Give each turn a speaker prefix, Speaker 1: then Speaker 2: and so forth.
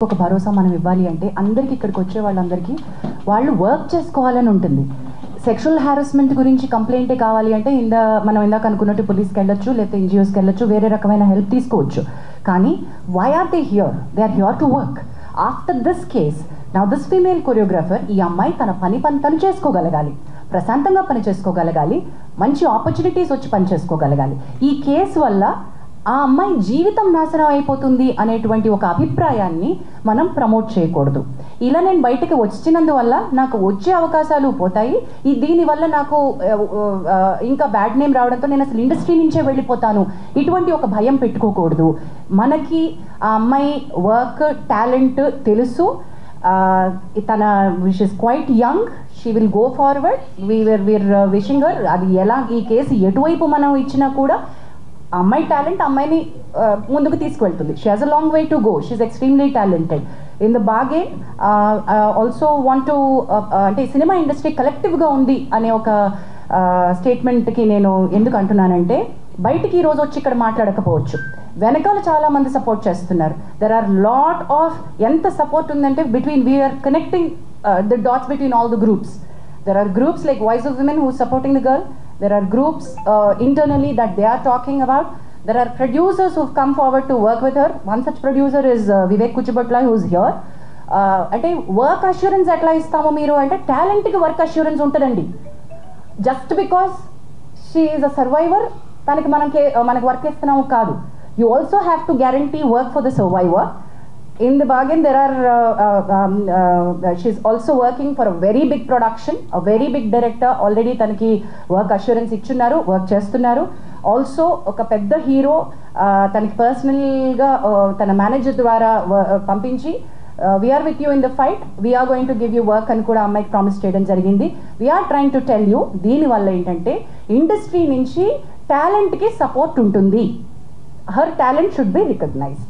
Speaker 1: ఒక భరోసా మనం ఇవ్వాలి అంటే అందరికి ఇక్కడికి వచ్చే వాళ్ళందరికీ వాళ్ళు వర్క్ చేసుకోవాలని ఉంటుంది. సెక్షువల్ హారాస్మెంట్ గురించి కంప్లైంటే కావాలి అంటే మనం ఇందాక అనుకున్నట్టు పోలీస్కి వెళ్ళొచ్చు, లేకపోతే ఎన్జిఓస్కి వెళ్ళొచ్చు, వేరే రకమైన హెల్ప్ తీసుకోవచ్చు. కానీ why are they here? They are here to work. After this case now this female choreographer, ఈ అమ్మాయి తన పని తను చేసుకోగలగాలి, ప్రశాంతంగా పని చేసుకోగలగాలి, మంచి ఆపర్చునిటీస్ వచ్చి పని చేసుకోగలగాలి. ఈ కేసు వల్ల ఆ అమ్మాయి జీవితం నాశనం అయిపోతుంది అనేటువంటి ఒక అభిప్రాయాన్ని మనం ప్రమోట్ చేయకూడదు. ఇలా నేను బయటకు వచ్చినందువల్ల నాకు వచ్చే అవకాశాలు పోతాయి, దీనివల్ల నాకు ఇంకా బ్యాడ్ నేమ్ రావడంతో నేను అసలు ఇండస్ట్రీ నుంచే వెళ్ళిపోతాను, ఇటువంటి ఒక భయం పెట్టుకోకూడదు. మనకి ఆ అమ్మాయి వర్క్ టాలెంట్ తెలుసు, తన wish is quite young, she will go forward, we're wishing her. అది ఎలా ఈ కేసు ఎటువైపు మనం ఇచ్చినా కూడా అమ్మాయి టాలెంట్ అమ్మాయిని ముందుకు తీసుకువెళ్తుంది. She has a long way to go, she is extremely talented. In the bargain also want to అంటే సినిమా ఇండస్ట్రీ కలెక్టివ్గా ఉంది అనే ఒక స్టేట్మెంట్కి నేను ఎందుకు అంటున్నానంటే, బయటికి ఈరోజు వచ్చి ఇక్కడ మాట్లాడకపోవచ్చు, వెనకాల చాలామంది సపోర్ట్ చేస్తున్నారు. దెర్ ఆర్ లాట్ ఆఫ్, ఎంత సపోర్ట్ ఉందంటే we're connecting the dots between all the groups. There are groups like Voice of Women who is supporting the girl. There are groups internally that they are talking about. There are producers who have come forward to work with her. One such producer is Vivek Kuchibutla, who is here. Ante work assurance etla istamo meeru ante talent ki work assurance untadandi. Just because she is a survivor taniki manaku work istunnam kaadu. You also have to guarantee work for the survivor. In the bargain, there are she's also working for a very big production, a very big director. Already tanaki work assurance ichunnaru, work chestunnaru. Also oka pedda hero tanaki personal ga tana manager dwara pampinchi, we are with you in the fight, we are going to give you work అని కూడా అమ్మాయికి promise చేయడం జరిగింది. we are trying to tell you, దీని వల్ల ఏంటంటే industry నుంచి talent కి సపోర్ట్ ఉంటుంది. her talent should be recognized.